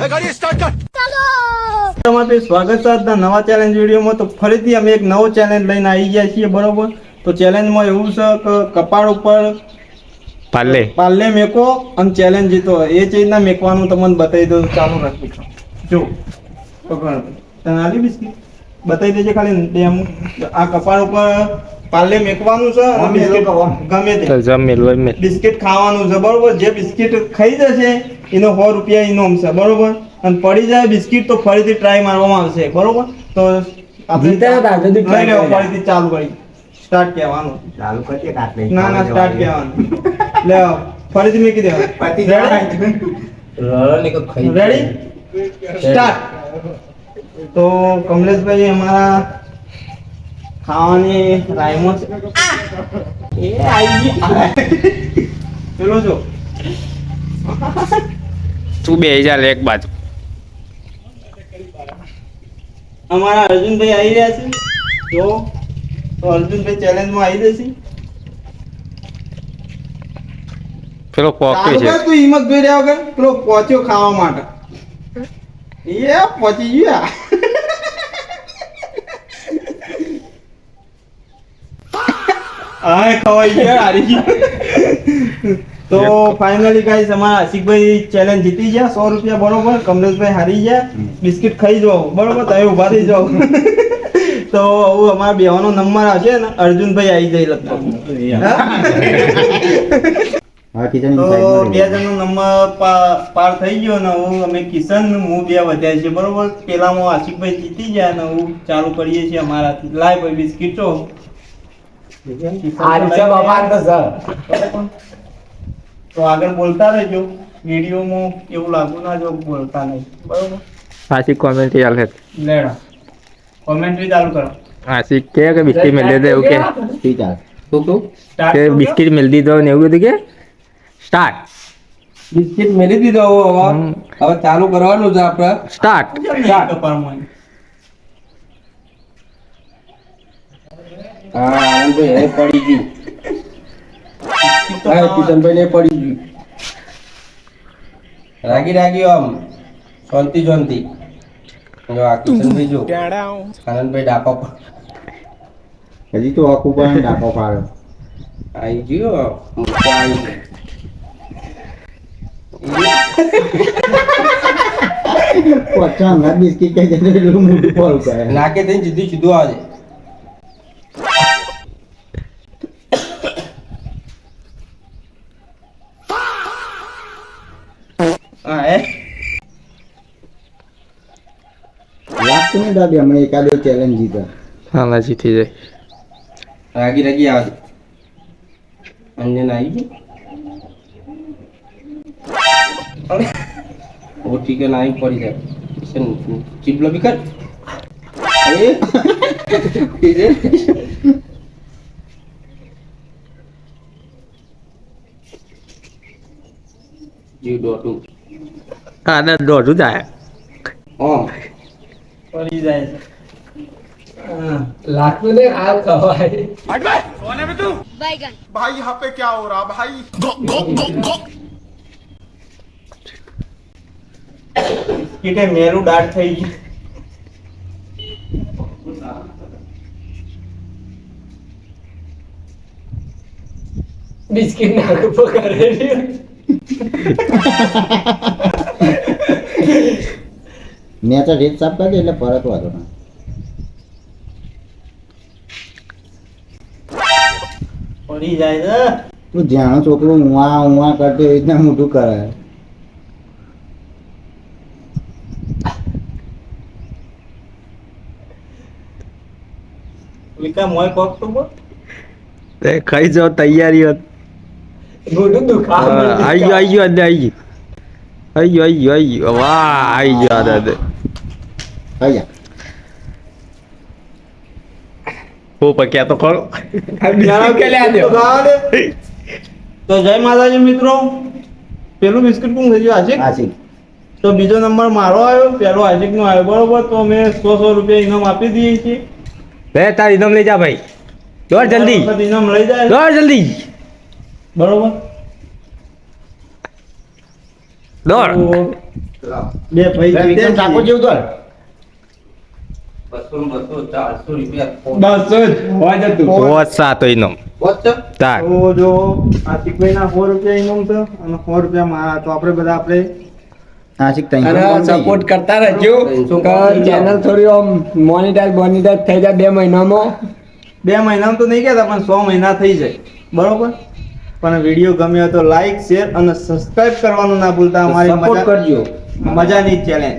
તમારું સ્વાગત છે આજના નવા ચેલેન્જ વિડીયોમાં. તો ફરીથી અમે એક નવો ચેલેન્જ લઈને આવી ગયા છીએ, બરોબર. તો ચેલેન્જમાં એવું છે કે કપાળ ઉપર પાલ્લે મેકો અને ચેલેન્જ જીતો. એ ચીજના મેકવાનું તમને બતાવી દો. ચાલુ રાખી જો તને આલી બિસ્કિટ બતાવી દેજે ખાલી ડેમ. આ કપાળ ઉપર પાલ્લે મેકવાનું છે અને બિસ્કિટ ગમે તે બિસ્કિટ ખાવાનું છે, બરોબર. જે બિસ્કિટ ખાઈ જશે એનો 100 રૂપિયા ઇનામ છે, બરોબર. અને પડી જાય બિસ્કિટ તો ફરીથી ટ્રાય મારવામાં આવશે, બરોબર. તો આપણે ફરીથી ચાલુ કરી સ્ટાર્ટ કહેવાનું. ચાલુ કરીએ કાટ લઈ. ના સ્ટાર્ટ કહેવાનું. લે ફરીથી મેકી દેવાનું. Ready start. તો કમલેશભાઈ અમારા ખાવાની રાયમો છે. એ આવી પેલો જો તું બે હજાર એક બાજુ. અમારા અર્જુનભાઈ આવી રહ્યા છે. તો અર્જુનભાઈ ચેલેન્જમાં આવી જશે. પેલો પોકી છે. તું હિંમત જોઈ રહ્યા વગર પેલો પહોંચ્યો ખાવા માટે. એ પહોંચી ગયા. હા ખવાઈ ગયા, હારી ગયા. તો ફાઇનલી ગાઈસ અમારા આશિકભાઈ ચેલેન્જ જીતી ગયા 100 રૂપિયા, બરોબર. કમલેશભાઈ હારી ગયા. બિસ્કિટ ખાઈ જાઓ, બરોબર. તમે ઉભા થઈ જાઓ. તો હવે અમારા બેવાનો નંબર આવશે ને અર્જુનભાઈ આવી જાય લગતા. તો 2 જણનો નંબર પાર થઈ ગયો ને હું અમે કિશન હું 2 વધ્યા છે, બરોબર. પેલામાં આશિકભાઈ જીતી ગયા ને હું ચાલુ કરીએ છીએ અમારાથી. લાય ભાઈ બિસ્કિટ તો તો આગળ બોલતા રહેજો. વિડીયોમાં એવું લાગુ ના જો બોલતા નહીં, બરોબર. આશિક કોમેન્ટ્રી ચાલે. લેડા કોમેન્ટ્રી ચાલુ કરો. આશિક કે બિસ્કિટ મિલ દે એવું કે બિસ્કિટ મિલ દીધો ને એવું કીધું કે સ્ટાર્ટ. બિસ્કિટ મેલી દીધો. હવે ચાલુ કરવાનું છે આપણે. સ્ટાર્ટ. હા ભાઈ પડી ગયું. હા કિશનભાઈ ને પડી ગયું. રાગી આમ શાંતિ. જો આ કિશનભાઈ જો આનંદભાઈ ડાકો હજી તો આખું પણ ડાકો પાડ્યો. આવી ગયો. પચાસ બિસ્કિટ કે એટલું મોટું ફોલ કરે. નાકે થઈને સીધું આવે. લાગતું નહીં દાદી અમે એકાદો ચેલેન્જ જીતા. હા જીતી જાય. રાગી આવે. અંજન આવી ગઈ. ઓ ઠીક है नहीं पड़ी जाए. चिपलो भी कर. जी डोटू. હા ના દોઢું જાય. ओम પડી જાય છે. लाख में हाल खवाए. भाई यहाँ पे क्या हो रहा भाई? કીટે મેરું દાટ થઈ ગયું. बिस्किट नाक पकड़े. મેં તો રેત સાફ કરી એટલે પરત વાતો ના. પડી જાય છે. તું જાણો છોકરો ઉવા કરતો એ રીતના મોટું કરે. વિકા મોય કોક તો બોલ. ખાઈ જાઓ તૈયારી હોત. गोटू दुकान. આવી ગયો વાહ આવી ગયો દાદા. કયા હું પક્યા તો ખરો. તો જય માતાજી મિત્રો. પેલું બિસ્કિટ કોણ થઈ ગયું? આશિક. આશિક. તો બીજો નંબર મારો આવ્યો, પેલો આશિક નો આવ્યો, બરોબર. તો અમે 100 રૂપિયા ઇનામ આપી દઈએ છીએ. લે તાર ઇનામ લઈ જા ભાઈ. દોડ જલ્દી. ઇનામ લઈ જાય. દોડ જલ્દી. બરોબર. દોડ. બે ભાઈ જીતે એકદમ ઠાકોર છે. જેવું તો 200 400 રૂપિયા બસ જ હોવા જતું પોચ સાતો ઇનામ વોચ તાર તો જો આ ચીકભાઈના 100 રૂપિયા ઇનામ છે અને 100 રૂપિયા મારા, તો આપણે બધા આશિક ત્રણસો અને કોણ થઈ સપોર્ટ ગયું? કરતા રહેજો કે ચેનલ થોડી આમ મોનિટાઈઝ થઈ જાય 2 મહિનામાં 2 મહિનામાં તો નહીં કહેતા પણ 100 મહિના થઈ જાય બરોબર. પણ વિડીયો ગમ્યો તો લાઈક શેર અને સબસ્ક્રાઇબ કરવાનું ના ભૂલતા. અમારી સપોર્ટ કરજો મજાની ચેલેન્જ